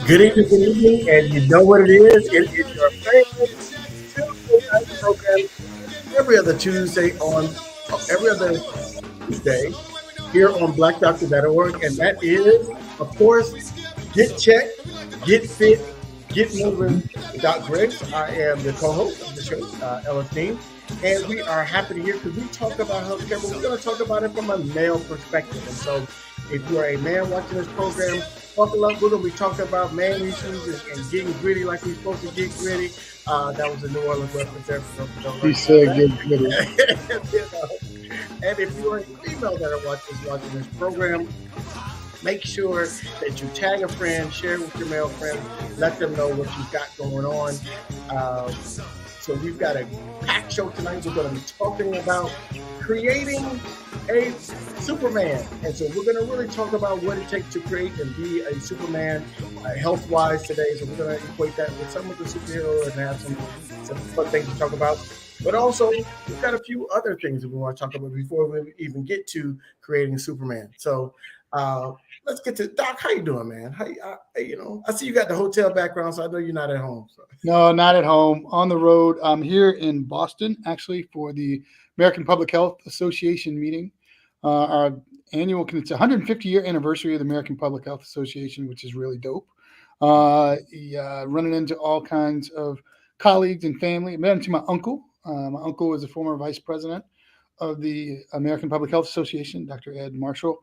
Good evening, and you know what it is? It is your favorite Tuesday night program every other Tuesday every other Tuesday here on blackdoctor.org, and that is, of course, Get Checked, Get Fit, Get Moving with Doc Griggs. I am the co-host of the show, Ellis Dean, and we are happy to hear because we talk about healthcare, but we're going to talk about it from a male perspective. And so, if you are a man watching this program, buckle up. We're going to be talking about man issues and getting gritty like we're supposed to get gritty. That was a New Orleans reference there. He said get gritty. And if you are a female that are watching this program, make sure that you tag a friend, share it with your male friends, let them know what you've got going on. So we've got a packed show tonight. We're going to be talking about creating a Superman. And so we're going to really talk about what it takes to create and be a Superman health-wise today. So we're going to equate that with some of the superheroes and have some fun things to talk about. But also, we've got a few other things that we want to talk about before we even get to creating Superman. So let's get to Doc. How you doing, man? I see you got the hotel background, so I know you're not at home. So. No, not at home. On the road. I'm here in Boston, actually, for the American Public Health Association meeting. Our annual, it's 150-year anniversary of the American Public Health Association, which is really dope. Running into all kinds of colleagues and family. I met into my uncle. My uncle is a former vice president of the American Public Health Association, Dr. Ed Marshall.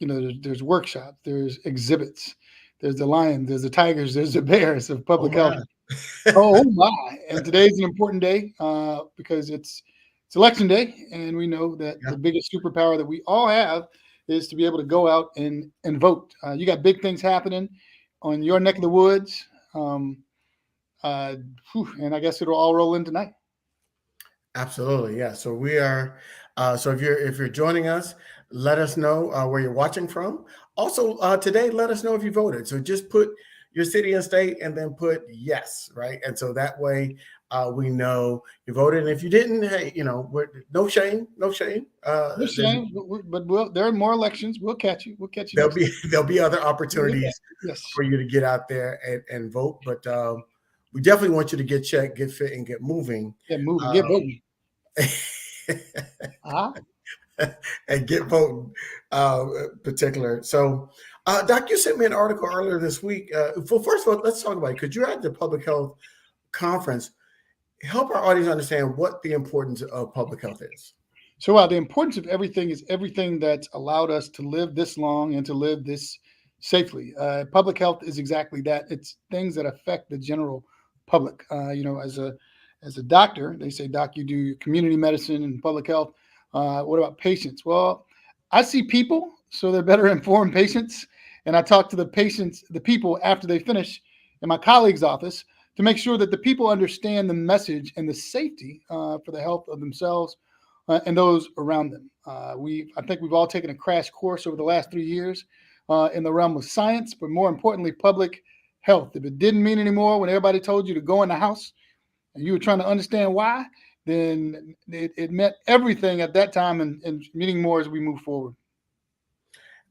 There's workshops, there's exhibits, there's the lions, there's the tigers, there's the bears of public health. Oh my! And today's an important day because it's election day, and we know that the biggest superpower that we all have is to be able to go out and vote. You got big things happening on your neck of the woods, and I guess it'll all roll in tonight. Absolutely, yeah. So we are. So if you're joining us, let us know where you're watching from. Also, today, let us know if you voted. So just put your city and state, and then put yes, right? And so that way we know you voted. And if you didn't, hey, no shame, no shame. No shame, but there are more elections. We'll catch you. There'll be other opportunities for you to get out there and vote. But we definitely want you to get checked, get fit, and get moving. Get moving, get voting. And get voting particular. So, Doc, you sent me an article earlier this week. First of all, let's talk about it because you're at the public health conference. Help our audience understand what the importance of public health is. So, the importance of everything is everything that's allowed us to live this long and to live this safely. Public health is exactly that. It's things that affect the general public. As a doctor, they say, Doc, you do community medicine and public health. What about patients? Well, I see people, so they're better informed patients. And I talk to the people after they finish in my colleague's office to make sure that the people understand the message and the safety for the health of themselves and those around them. I think we've all taken a crash course over the last 3 years in the realm of science, but more importantly, public health. If it didn't mean anymore when everybody told you to go in the house and you were trying to understand why, then it meant everything at that time and meaning more as we move forward.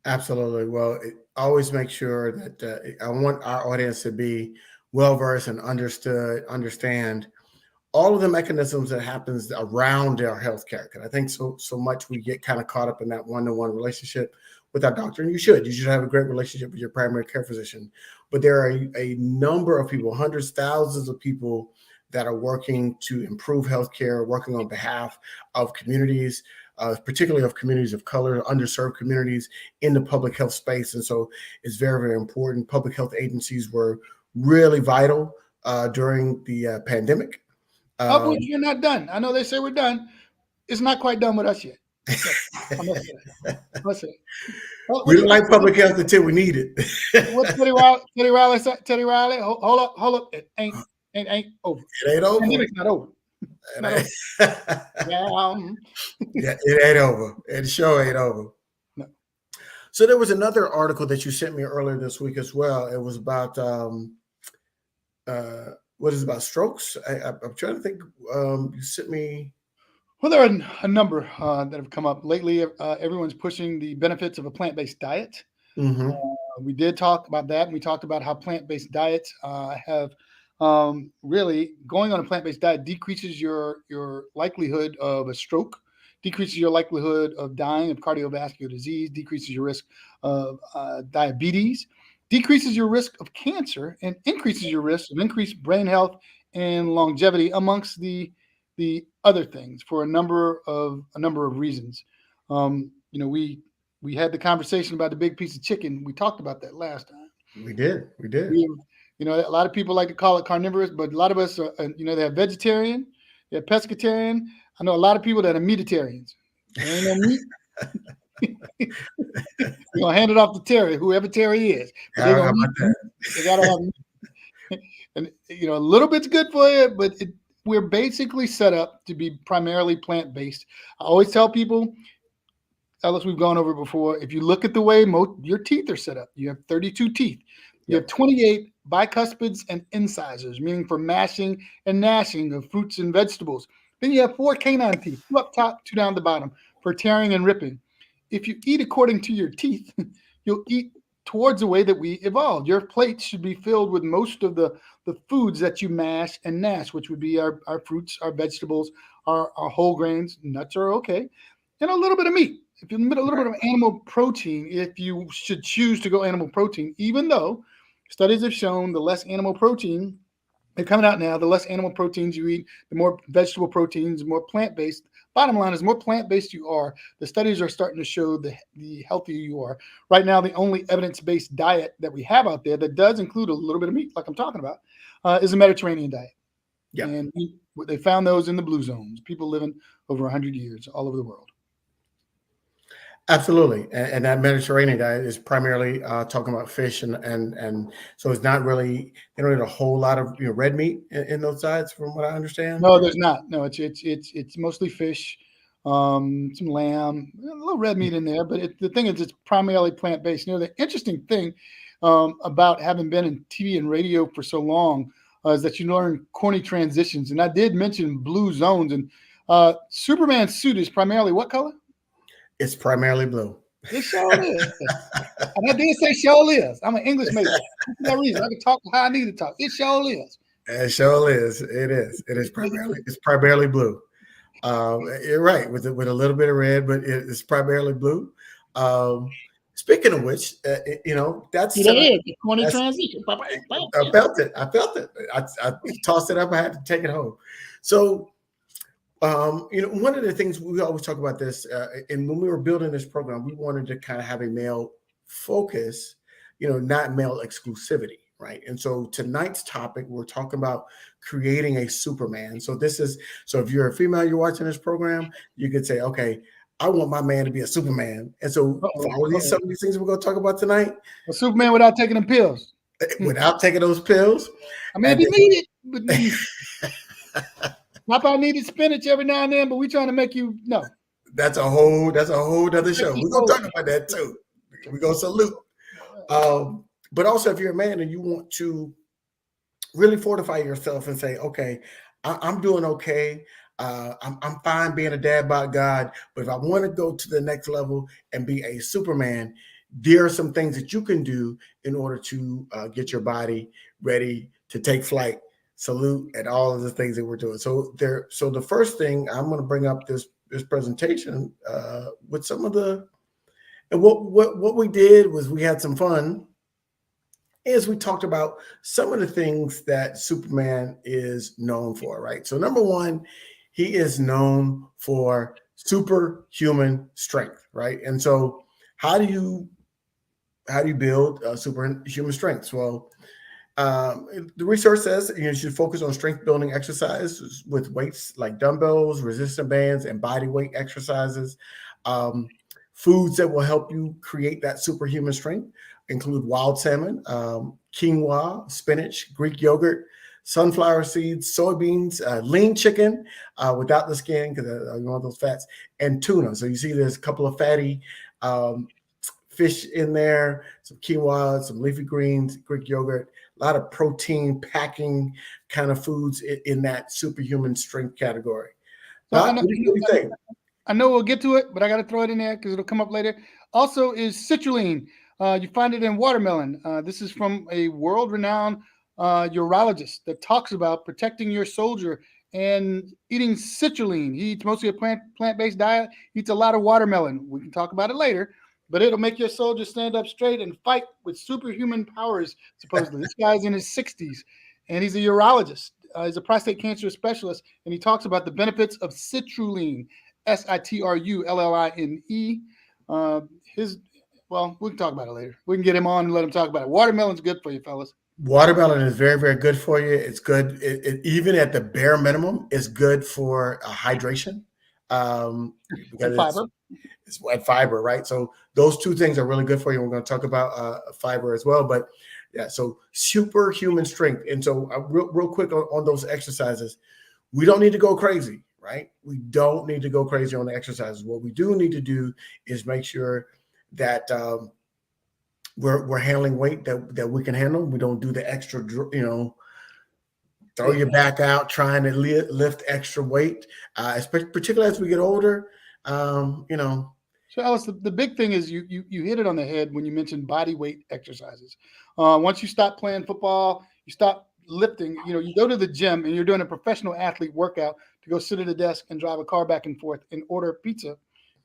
Absolutely. Well, always make sure that I want our audience to be well-versed and understand all of the mechanisms that happens around our healthcare. Because I think so much we get kind of caught up in that one-to-one relationship with our doctor, and you should have a great relationship with your primary care physician. But there are a number of people, hundreds, thousands of people that are working to improve healthcare, working on behalf of communities, particularly of communities of color, underserved communities in the public health space. And so it's very, very important. Public health agencies were really vital during the pandemic. You're not done. I know they say we're done. It's not quite done with us yet. We don't like public health until we need it. What Teddy Riley said? Teddy Riley, hold up. It ain't over. It ain't over. It's not over. Yeah, it ain't over. It sure ain't over. No. So there was another article that you sent me earlier this week as well. It was about what is it about strokes? I'm trying to think. You sent me. Well, there are a number that have come up lately. Everyone's pushing the benefits of a plant-based diet. Mm-hmm. We did talk about that, and we talked about how plant-based diets have really going on a plant-based diet decreases your likelihood of a stroke, decreases your likelihood of dying of cardiovascular disease, decreases your risk of diabetes, decreases your risk of cancer, and increases your risk of increased brain health and longevity, amongst the other things, for a number of reasons. We had the conversation about the big piece of chicken. We talked about that last time. We did. We did. We, a lot of people like to call it carnivorous, but a lot of us are, they have vegetarian, they have pescatarian. I know a lot of people that are meatitarians. There ain't no meat. You're gonna hand it off to Terry, whoever Terry is. But they're How gonna about eat that? They gotta have meat. And a little bit's good for you, but we're basically set up to be primarily plant-based. I always tell people, Ellis, we've gone over it before. If you look at the way your teeth are set up, you have 32 teeth. You have 28 bicuspids and incisors, meaning for mashing and gnashing of fruits and vegetables. Then you have 4 canine teeth, 2 up top, 2 down the bottom, for tearing and ripping. If you eat according to your teeth, you'll eat towards the way that we evolved. Your plate should be filled with most of the foods that you mash and gnash, which would be our fruits, our vegetables, our whole grains. Nuts are okay. And a little bit of meat. If you a little bit of animal protein, if you should choose to go animal protein, even though studies have shown the less animal protein, they're coming out now, the less animal proteins you eat, the more vegetable proteins, more plant-based. Bottom line is, the more plant-based you are, the studies are starting to show the healthier you are. Right now, the only evidence-based diet that we have out there that does include a little bit of meat, like I'm talking about, is a Mediterranean diet. Yeah. And they found those in the blue zones, people living over 100 years all over the world. Absolutely, and that Mediterranean diet is primarily talking about fish, and so it's not really, they don't eat a whole lot of red meat in those diets, from what I understand. No, there's not. No, it's mostly fish, some lamb, a little red meat in there. But the thing is, it's primarily plant based. The interesting thing about having been in TV and radio for so long is that you learn corny transitions. And I did mention blue zones, and Superman's suit is primarily what color? It's primarily blue. It sure is. And I did say sure is. I'm an English major. For that reason, I can talk how I need to talk. It sure is. It sure is. It is. It is primarily. It's primarily blue. You're right, with a little bit of red, but it's primarily blue. Speaking of which, that's the corny transition. I felt it. I tossed it up. I had to take it home. So. One of the things we always talk about this, and when we were building this program, we wanted to kind of have a male focus, not male exclusivity, right? And so tonight's topic, we're talking about creating a Superman. So if you're a female, you're watching this program, you could say, okay, I want my man to be a Superman. And so some of these things we're going to talk about tonight. A Superman without taking them pills. Without taking those pills. I mean, if you need it, but Papa needed spinach every now and then, but we're trying to make you know. That's a whole other show. We're gonna talk about that too. We're gonna salute. But also, if you're a man and you want to really fortify yourself and say, okay, I'm doing okay. I'm fine being a dad by God, but if I want to go to the next level and be a Superman, there are some things that you can do in order to get your body ready to take flight. Salute at all of the things that we're doing. So the first thing I'm going to bring up this presentation with some of and what we did was we had some fun. Is we talked about some of the things that Superman is known for, right? So number one, he is known for superhuman strength, right? And so how do you build superhuman strength? Well, the research says you should focus on strength building exercises with weights like dumbbells, resistance bands, and body weight exercises. Foods that will help you create that superhuman strength include wild salmon, quinoa, spinach, Greek yogurt, sunflower seeds, soybeans, lean chicken without the skin because you want those fats, and tuna. So you see there's a couple of fatty fish in there, some quinoa, some leafy greens, Greek yogurt, a lot of protein packing kind of foods in that superhuman strength category. So what do you think? I know we'll get to it, but I got to throw it in there because it'll come up later. Also is citrulline. You find it in watermelon. This is from a world-renowned urologist that talks about protecting your soldier and eating citrulline. He eats mostly a plant-based diet. He eats a lot of watermelon. We can talk about it later, but it'll make your soldier stand up straight and fight with superhuman powers. Supposedly, this guy's in his 60s, and he's a urologist. He's a prostate cancer specialist, and he talks about the benefits of citrulline, citrulline. His Well, we can talk about it later. We can get him on and let him talk about it. Watermelon's good for you, fellas. Watermelon is very, very good for you. It's good, even at the bare minimum, it's good for hydration, And because fiber. it's at fiber, right? So those two things are really good for you. We're going to talk about fiber as well, but yeah, so superhuman strength. And so real quick on those exercises, we don't need to go crazy, right? We don't need to go crazy on the exercises. What we do need to do is make sure that we're handling weight that we can handle. We don't do the extra, throw your back out trying to lift extra weight, particularly as we get older. So, Alice, the big thing is you hit it on the head when you mentioned body weight exercises. Once you stop playing football, you stop lifting. You go to the gym and you're doing a professional athlete workout to go sit at a desk and drive a car back and forth and order pizza,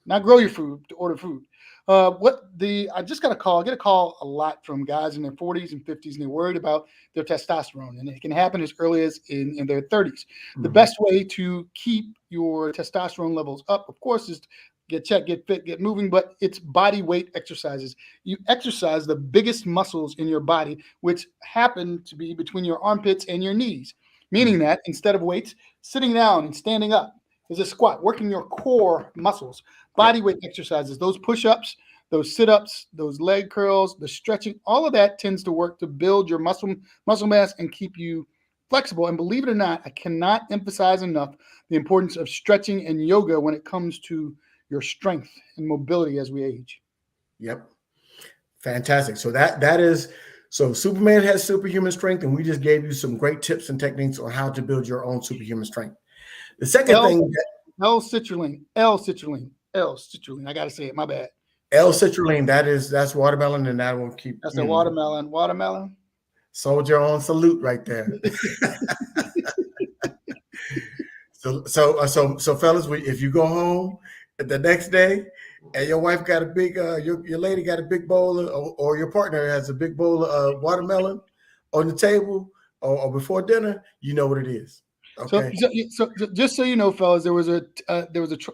not grow your food to order food. I just got a call. I get a call a lot from guys in their 40s and 50s, and they're worried about their testosterone, and it can happen as early as in their 30s. The best way to keep your testosterone levels up, of course, is to get checked, get fit, get moving, but it's body weight exercises. You exercise the biggest muscles in your body, which happen to be between your armpits and your knees, meaning that instead of weights, sitting down and standing up is a squat, working your core muscles. Body weight exercises, those push-ups, those sit-ups, those leg curls, the stretching, all of that tends to work to build your muscle mass and keep you flexible. And believe it or not, I cannot emphasize enough the importance of stretching and yoga when it comes to your strength and mobility as we age. Yep. Fantastic. So Superman has superhuman strength, and we just gave you some great tips and techniques on how to build your own superhuman strength. The second thing, L-citrulline. I got to say it. My bad. L-citrulline, that's watermelon, and that will keep. That's a watermelon. Watermelon. Soldier on salute right there. So fellas, if you go home the next day and your wife got a big, your lady got a big bowl or your partner has a big bowl of watermelon on the table or before dinner, you know what it is. Okay. So just so you know, fellas, there was a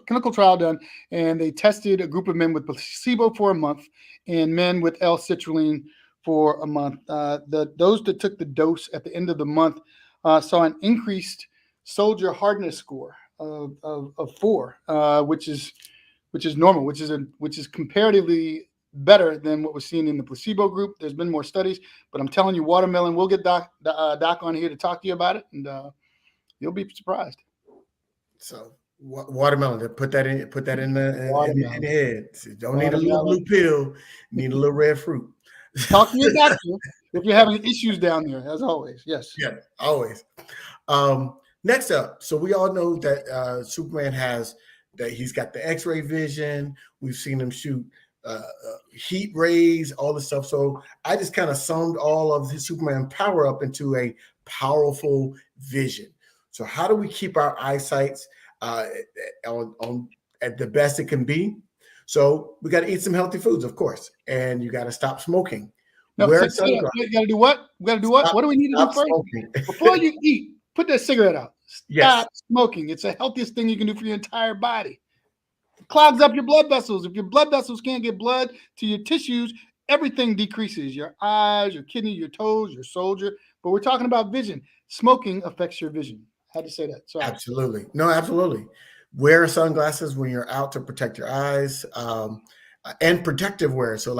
clinical trial done, and they tested a group of men with placebo for a month and men with L-citrulline for a month. Those that took the dose at the end of the month saw an increased soldier hardness score of 4, which is normal, which is comparatively better than what was seen in the placebo group. There's been more studies, but I'm telling you, watermelon. We'll get Doc on here to talk to you about it, and you'll be surprised. So watermelon. Put that in the head. Don't need a little blue pill. Need a little red fruit. Talk to your doctor if you're having issues down there, as always. Yes. Yeah, always. Next up, so we all know that Superman he's got the X-ray vision. We've seen him shoot heat rays, all the stuff. So I just kind of summed all of his Superman power up into a powerful vision. So how do we keep our eyesight on at the best it can be? So we got to eat some healthy foods, of course, and you got to stop smoking. No, you got to do what? We got to do what? What do we need to do first? Smoking. Before you eat, put that cigarette out. Stop smoking. It's the healthiest thing you can do for your entire body. It clogs up your blood vessels. If your blood vessels can't get blood to your tissues, everything decreases. Your eyes, your kidney, your toes, your soldier. But we're talking about vision. Smoking affects your vision. I had to say that. Sorry. Absolutely. No, absolutely. Wear sunglasses when you're out to protect your eyes, and protective wear. So we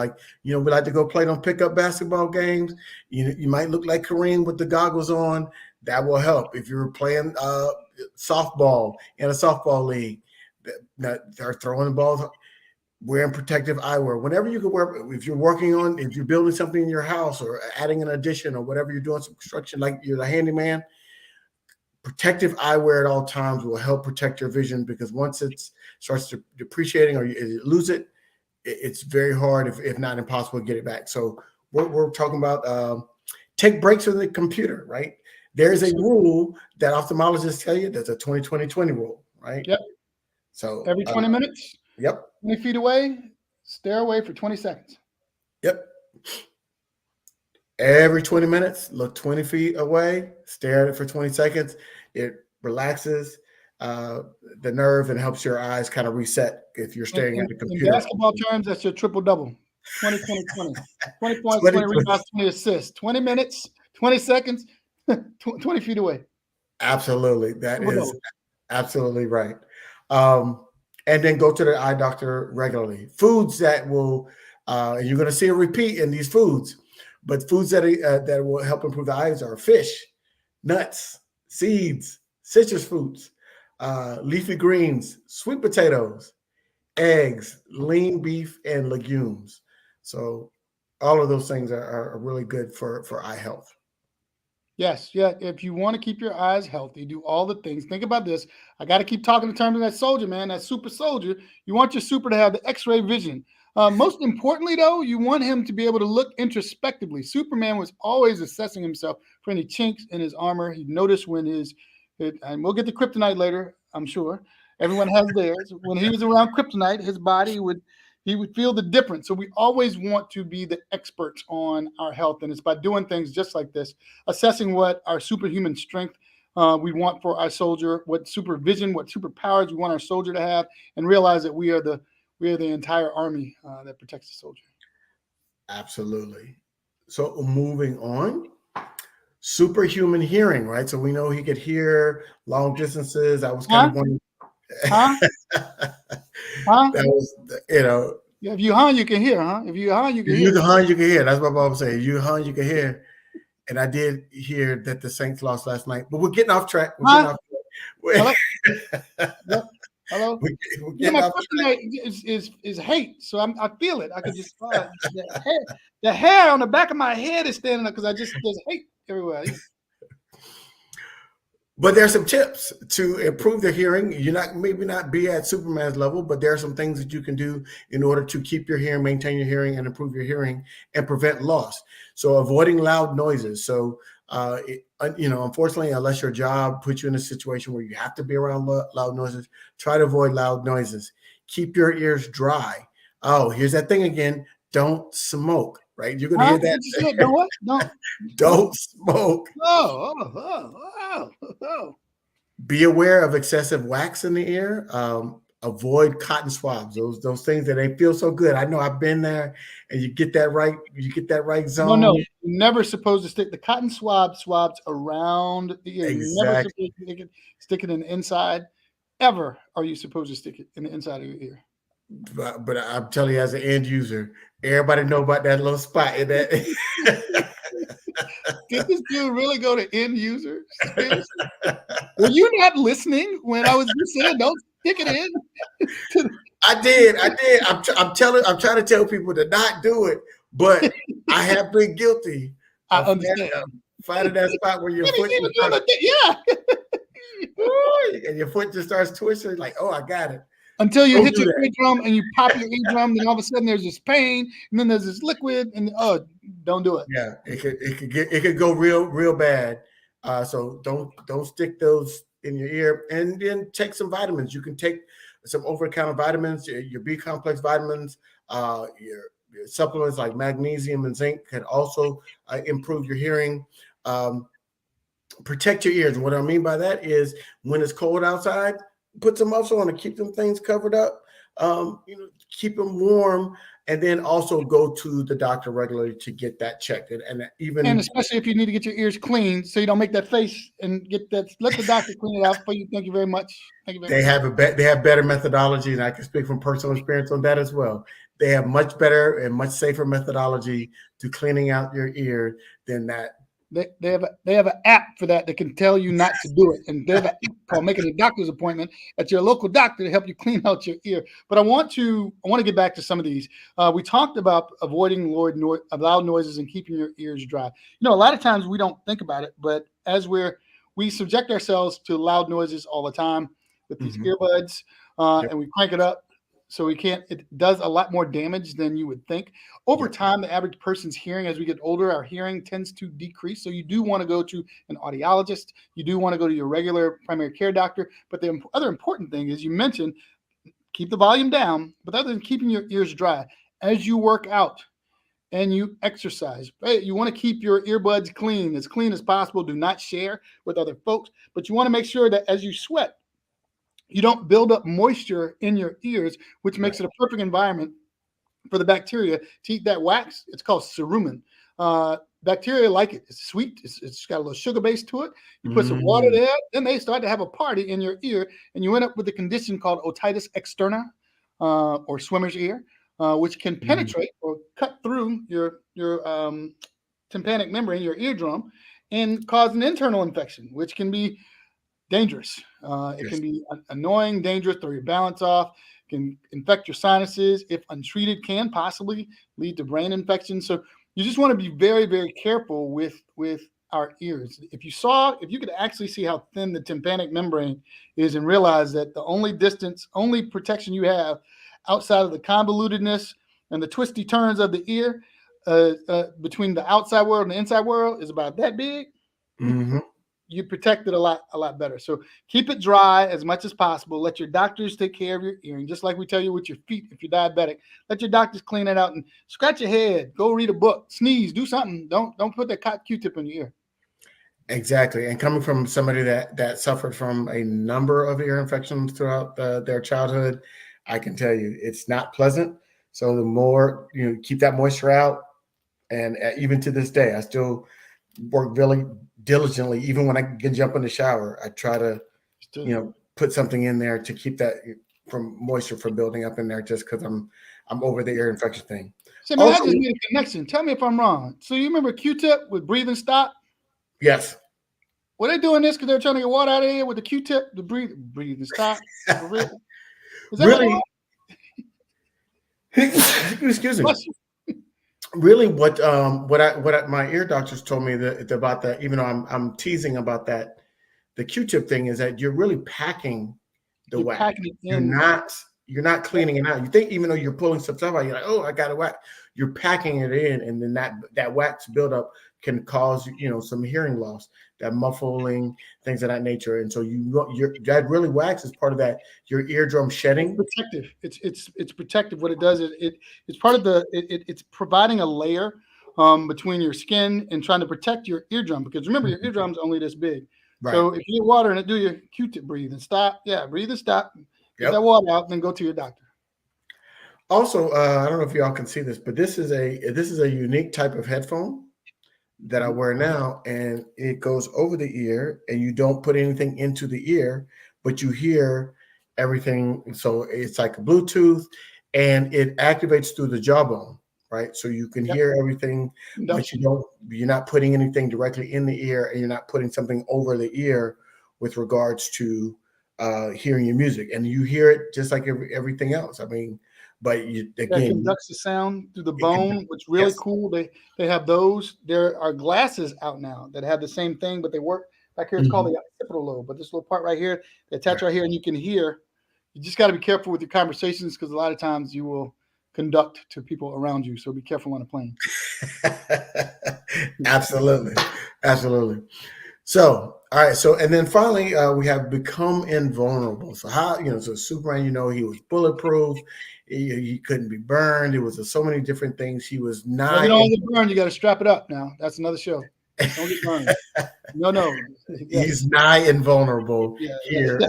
like to go play on pickup basketball games. You might look like Kareem with the goggles on. That will help. If you're playing softball in a softball league, they're throwing the balls, wearing protective eyewear. Whenever you can wear, if you're building something in your house or adding an addition or whatever you're doing, some construction, like you're the handyman, protective eyewear at all times will help protect your vision, because once it starts depreciating or you lose it, it's very hard, if not impossible, to get it back. So we're talking about take breaks from the computer, right? There's a rule that ophthalmologists tell you. There's a 20-20-20 rule, right? Yep. So Every 20 minutes, yep, 20 feet away, stare away for 20 seconds. yep. Every 20 minutes, look 20 feet away, stare at it for 20 seconds. It relaxes the nerve and helps your eyes kind of reset if you're In, staring at in, the in computer. basketball terms, that's your triple double. 20, 20, 20. 20 points, 20, 20 rebounds, 20 assists. 20 minutes, 20 seconds, 20 feet away. Absolutely. That Triple is double. absolutely right. Um, and then go to the eye doctor regularly. Foods that will, and you're going to see a repeat in these foods, but foods that will help improve the eyes are fish, nuts, seeds, citrus fruits, leafy greens, sweet potatoes, eggs, lean beef, and legumes. So all of those things are really good for eye health. Yes, yeah. If you want to keep your eyes healthy, do all the things. Think about this. I got to keep talking in terms of that soldier, man, that super soldier. You want your super to have the X-ray vision. Most importantly, though, you want him to be able to look introspectively. Superman was always assessing himself for any chinks in his armor. He'd notice when and we'll get to kryptonite later, I'm sure. Everyone has theirs. When he was around kryptonite, his body he would feel the difference. So we always want to be the experts on our health, and it's by doing things just like this, assessing what our superhuman strength we want for our soldier, what supervision, what superpowers we want our soldier to have, and realize that we are the entire army that protects the soldier. Absolutely. So moving on, superhuman hearing, right? So we know he could hear long distances. I was kind of wondering. Huh? That was, Yeah, if you hung, you can hear, huh? If you hung, you can hear. You can hum, you can hear. That's what Bob was saying. You hum, you can hear. And I did hear that the Saints lost last night, but we're getting off track. We're getting off track. Hello? Hello? We're getting My off track. kryptonite is hate, so I feel it. I could just the hair on the back of my head is standing up because there's hate everywhere. But there's some tips to improve the hearing. You're maybe not be at Superman's level, but there are some things that you can do in order to keep your hearing, maintain your hearing, and improve your hearing and prevent loss. So avoiding loud noises. So, unfortunately, unless your job puts you in a situation where you have to be around loud noises, try to avoid loud noises. Keep your ears dry. Oh, here's that thing again. Don't smoke, right? You're going to hear that. Don't what? Don't smoke. Oh. Be aware of excessive wax in the ear. Avoid cotton swabs. Those things that they feel so good. I know I've been there, and you get that right. You get that right zone. No, you're never supposed to stick the cotton swabs around the ear. Exactly. You're never supposed to stick it in the inside. Ever are you supposed to stick it in the inside of your ear? But I'm telling you, as an end user, everybody know about that little spot in that. Did this dude really go to end user? Were you not listening when I was just saying don't stick it in? I did. I'm trying to tell people to not do it, but I have been guilty. I understand. Finding that spot where your foot and your foot just starts twisting, like, oh, I got it. Until you hit your eardrum and you pop your eardrum, then all of a sudden there's this pain, and then there's this liquid, and don't do it. Yeah, it could go real bad. So don't stick those in your ear, and then take some vitamins. You can take some over-the-counter vitamins, your B complex vitamins, your supplements like magnesium and zinc can also improve your hearing. Protect your ears. What I mean by that is when it's cold outside, put some muffs on to keep them things covered up. Keep them warm, and then also go to the doctor regularly to get that checked. And especially if you need to get your ears clean, so you don't make that face and get that. Let the doctor clean it out for you. Thank you very much. They have better methodology, and I can speak from personal experience on that as well. They have much better and much safer methodology to cleaning out your ear than that. They have an app for that can tell you not to do it, and they have an app called making a doctor's appointment at your local doctor to help you clean out your ear. But I want to get back to some of these. We talked about avoiding loud noises and keeping your ears dry. A lot of times we don't think about it, but as we subject ourselves to loud noises all the time with these earbuds, and we crank it up so we can't. It does a lot more damage than you would think. Over Yep. time, the average person's hearing, as we get older, our hearing tends to decrease. So you do want to go to an audiologist. You do want to go to your regular primary care doctor. But the other important thing is, you mentioned, keep the volume down. But other than keeping your ears dry, as you work out and you exercise, right? You want to keep your earbuds clean as possible. Do not share with other folks. But you want to make sure that as you sweat, you don't build up moisture in your ears, which Right. makes it a perfect environment for the bacteria to eat that wax. It's called cerumen. Bacteria like it. It's sweet. It's got a little sugar base to it. You put some water Mm, there, then they start to have a party in your ear, and you end up with a condition called otitis externa, or swimmer's ear, which can mm. penetrate or cut through your tympanic membrane, your eardrum, and cause an internal infection, which can be dangerous. It Yes. can be annoying, dangerous, throw your balance off, can infect your sinuses. If untreated, can possibly lead to brain infection. So you just want to be very, very careful with our ears. If you could actually see how thin the tympanic membrane is and realize that the only protection you have outside of the convolutedness and the twisty turns of the ear, between the outside world and the inside world, is about that big. Hmm. You protect it a lot better. So keep it dry as much as possible. Let your doctors take care of your earring, just like we tell you with your feet. If you're diabetic, let your doctors clean it out and scratch your head. Go read a book, sneeze, do something. Don't put that cotton Q-tip in your ear. Exactly. And coming from somebody that suffered from a number of ear infections throughout their childhood, I can tell you it's not pleasant. So the more keep that moisture out, and even to this day, I still work really diligently. Even when I can jump in the shower, I try to put something in there to keep that from moisture from building up in there, just because I'm over the ear infection thing. So man, I Also, just made a connection. Tell me if I'm wrong. So you remember Q-tip with breathe and stop? yes. Were they doing this because they're trying to get water out of here with the Q-tip to breathe and stop? For real? Is that what it Really, was? excuse me. Bless you. Really, my ear doctors told me that about that, even though I'm teasing about that, the Q-tip thing is that you're really packing the You're wax. packing it You're in. not you're not cleaning it out. You think even though you're pulling stuff out, you're like, oh, I got a wax. You're packing it in, and then that wax buildup can cause some hearing loss, that muffling, things of that nature. And so that really wax is part of that your eardrum It's shedding. protective. It's protective. What it does is it's part of it's providing a layer between your skin and trying to protect your eardrum, because remember, your eardrum's only this big. Right. So if you get water in it, do your Q-tip, breathe and stop. Yeah, breathe and stop. Get that Yep. water out, then go to your doctor. Also, I don't know if y'all can see this, but this is a unique type of headphone that I Mhm. wear now, and it goes over the ear, and you don't put anything into the ear, but you hear everything. So it's like Bluetooth, and it activates through the jawbone, right? So you can Yep. hear everything, but Conduction. you're not putting anything directly in the ear, and you're not putting something over the ear with regards to hearing your music, and you hear it just like everything else. I mean, but That again, conducts the sound through the it can, bone, which really yes. cool. They have those. There are glasses out now that have the same thing, but they work back here. It's called Mhm. the occipital lobe. But this little part right here, they attach Right. right here, and you can hear. You just got to be careful with your conversations, because a lot of times you will conduct to people around you. So be careful on a plane. Absolutely, absolutely. So, all right. So, and then finally, we have become invulnerable. So, so Superman, he was bulletproof. He couldn't be burned. It was so many different things. He was Well, nigh. you don't want to get burned. You got to strap it up now. That's another show. Don't get burned. No. He's Yes. nigh invulnerable Yeah. here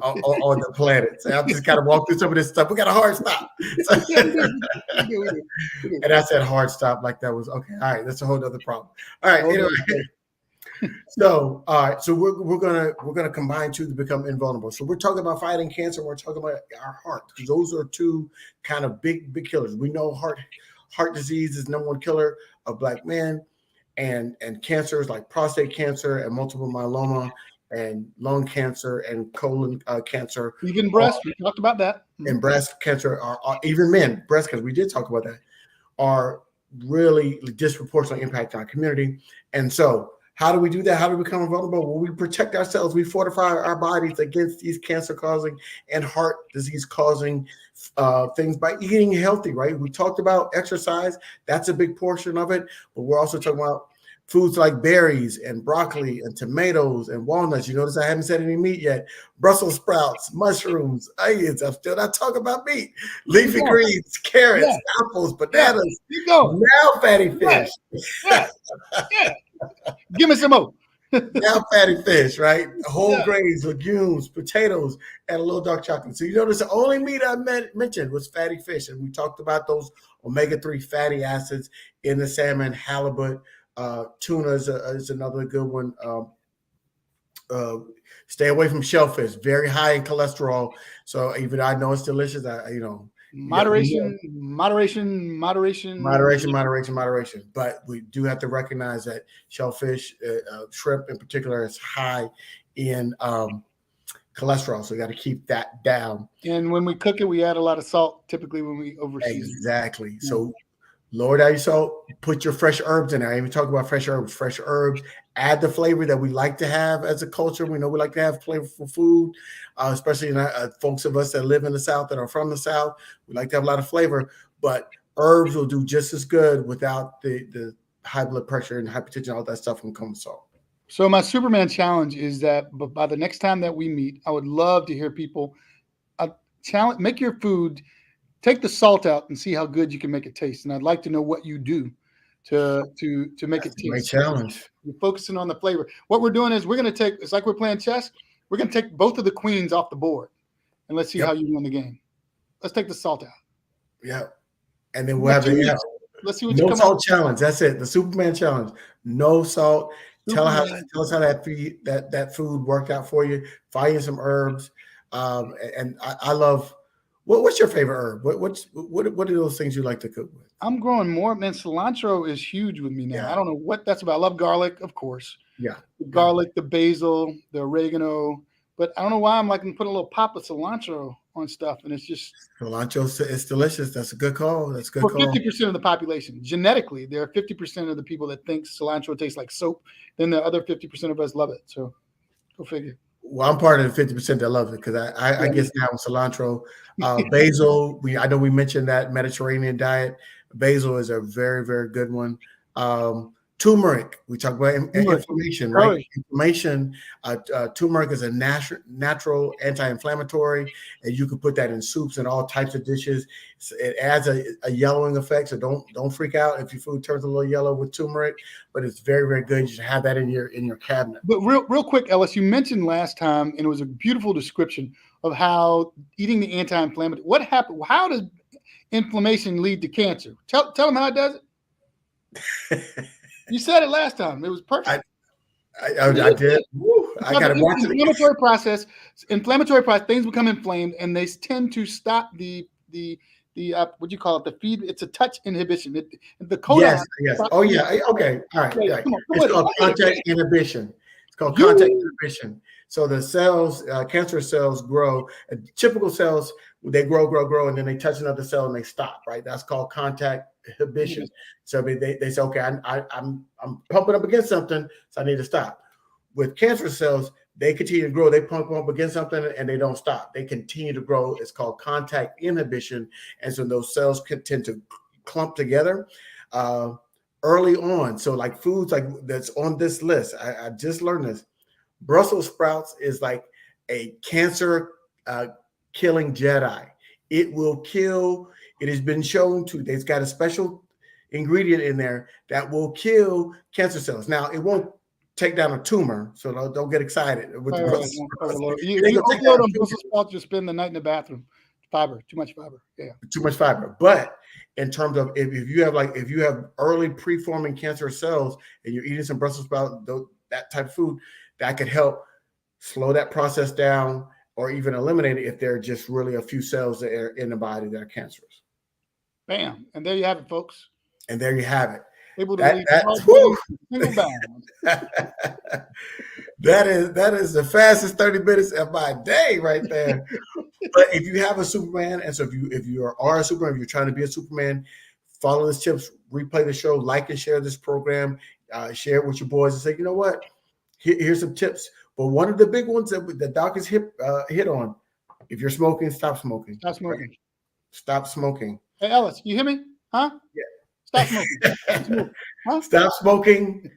on the planet. So I've just got to walk through some of this stuff. We got a hard stop. So, Yeah, we do. We do. We do. We do. and I said hard stop like that was okay. All right, that's a whole other problem. All right. Hold Anyway, on. so all right, so we're gonna combine two to become invulnerable. So we're talking about fighting cancer. We're talking about our heart, because those are two kind of big killers. We know heart disease is number one killer of Black men, and cancers like prostate cancer and multiple myeloma and lung cancer and colon cancer, Even are, breast. We talked about that. and breast cancer are even men breast cancer. We did talk about that, are really disproportionately impact our community. And so How do we do that? How do we become vulnerable? Well, we protect ourselves. We fortify our bodies against these cancer-causing and heart disease-causing things by eating healthy, right? We talked about exercise. That's a big portion of it. But we're also talking about foods like berries and broccoli and tomatoes and walnuts. You notice I haven't said any meat yet. Brussels sprouts, mushrooms, onions. I'm still not talking about meat. Leafy greens, carrots, apples, bananas. Keep going. Now fatty fish. Yeah. Give me some more. Now fatty fish, right? Whole grains, legumes, potatoes, and a little dark chocolate. So you notice the only meat I mentioned was fatty fish. And we talked about those omega-3 fatty acids in the salmon, halibut, tuna is another good one. Stay away from shellfish, very high in cholesterol. So even though I know it's delicious, moderation. But we do have to recognize that shellfish, shrimp in particular, is high in cholesterol. So we got to keep that down. And when we cook it, we add a lot of salt, typically when we overseason. Exactly. So lower down your salt, put your fresh herbs in there. I even talk about fresh herbs. Fresh herbs add the flavor that we like to have as a culture. We know we like to have flavorful food, especially folks of us that live in the South, that are from the South. We like to have a lot of flavor, but herbs will do just as good without the high blood pressure and hypertension, all that stuff from common salt. So my Superman challenge is that by the next time that we meet, I would love to hear people make your food. Take the salt out and see how good you can make it taste. And I'd like to know what you do to make it taste. Great challenge. You're focusing on the flavor. What we're doing is it's like we're playing chess. We're going to take both of the queens off the board and let's see how you win the game. Let's take the salt out. Yeah. And then we'll have let's see what you come salt challenge. That's it. The Superman challenge. No salt. Tell us how that food worked out for you. Find you some herbs. And I love. What's your favorite herb? What are those things you like to cook with? I'm growing more. Man, cilantro is huge with me now. Yeah. I don't know what that's about. I love garlic, of course. Yeah. The garlic, the basil, the oregano. But I don't know why I'm like put a little pop of cilantro on stuff, and it's just cilantro. It's delicious. That's a good call. That's a good call. 50% of the population, genetically, there are 50% of the people that think cilantro tastes like soap. Then the other 50% of us love it. So go figure. Well, I'm part of the 50% that loves it because I get down with cilantro. Basil, I know we mentioned that Mediterranean diet. Basil is a very, very good one. Turmeric, we talk about inflammation, right? Inflammation, turmeric is a natural anti-inflammatory, and you can put that in soups and all types of dishes. It adds a yellowing effect, so don't freak out if your food turns a little yellow with turmeric, but it's very, very good. You should have that in your cabinet. But real quick, Ellis, you mentioned last time, and it was a beautiful description of how eating the anti-inflammatory. What happened? How does inflammation lead to cancer? Tell them how it does it. You said it last time. It was perfect. I did. I got to watch it. Inflammatory process. Things become inflamed, and they tend to stop the what do you call it? The feed. It's a touch inhibition. The codon. Yes. Oh yeah. Okay. All right. Right. It's called contact inhibition. It's called contact inhibition. So the cells, cancerous cells grow. Typical cells, they grow, and then they touch another cell and they stop. Right. That's called contact inhibition. So they say, okay, I'm pumping up against something, so I need to stop. With cancer cells, they continue to grow. They pump up against something and they don't stop. They continue to grow. It's called contact inhibition, and so those cells can tend to clump together early on. So like foods like that's on this list, I just learned this. Brussels sprouts is like a cancer killing Jedi. It will kill. It has been shown to. It's got a special ingredient in there that will kill cancer cells. Now it won't take down a tumor, so don't get excited. With you overload on Brussels sprouts, you spend the night in the bathroom. Too much fiber. Yeah, too much fiber. But in terms of if you have early preforming cancer cells and you're eating some Brussels sprouts, that type of food, that could help slow that process down or even eliminate it if there are just really a few cells that are in the body that are cancerous. Bam. And there you have it, folks. And there you have it. Able to that is the fastest 30 minutes of my day right there. But if you have a Superman, and so if you are a Superman, if you're trying to be a Superman, follow these tips, replay the show, like and share this program. share it with your boys and say, you know what, here's some tips. But one of the big ones that the doc has hit on: if you're smoking, stop smoking. Stop smoking. Right? Stop smoking. Hey, Ellis, you hear me? Huh? Yeah. Stop smoking. Stop smoking. Huh? Stop smoking.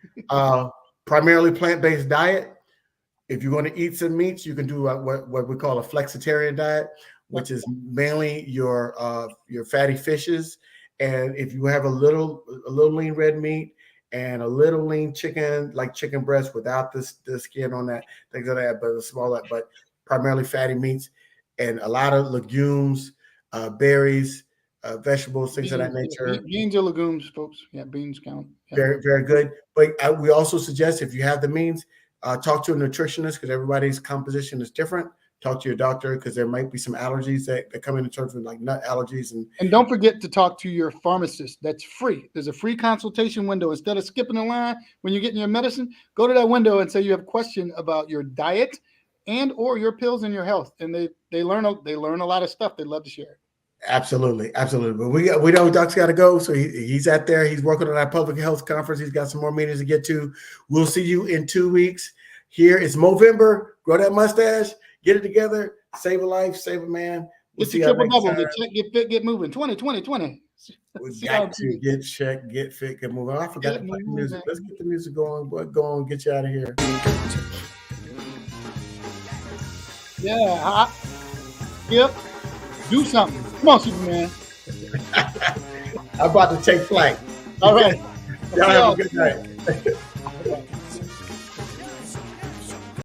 Primarily plant-based diet. If you're going to eat some meats, you can do what we call a flexitarian diet, which is mainly your fatty fishes. And if you have a little lean red meat and a little lean chicken, like chicken breast without the skin on that, things like that, but a smaller, but primarily fatty meats, and a lot of legumes, berries, vegetables, things of that nature. Beans or legumes, folks. Yeah, beans count. Yeah. Very, very good. But we also suggest, if you have the means, talk to a nutritionist, because everybody's composition is different. Talk to your doctor, because there might be some allergies that come in terms of like nut allergies. And don't forget to talk to your pharmacist. That's free. There's a free consultation window. Instead of skipping the line when you're getting your medicine, go to that window and say you have a question about your diet and or your pills and your health. And they learn a lot of stuff. They'd love to share it. Absolutely. But we know Doc's got to go, so he's out there. He's working on our public health conference. He's got some more meetings to get to. We'll see you in 2 weeks. Here it's Movember. Grow that mustache. Get it together. Save a life. Save a man. We'll see you triple double. Get check, get fit, get moving. 20. We got to get checked, get fit, get moving. I forgot to play the music. Let's get the music going. Go on, get you out of here. Yeah. Yep. Do something. Come on, Superman. I'm about to take flight. All right. Y'all have a good night.